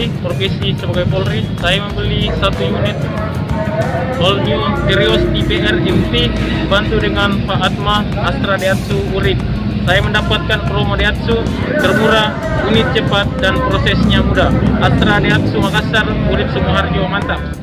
Polri, profesi sebagai Polri. Saya membeli 1 unit all new Terios TPR MT bantu dengan Pak Atma Astra Daihatsu Urip. Saya mendapatkan promo Daihatsu termurah, unit cepat dan prosesnya mudah. Astra Daihatsu Makassar, Urip Sumoharjo, mantap.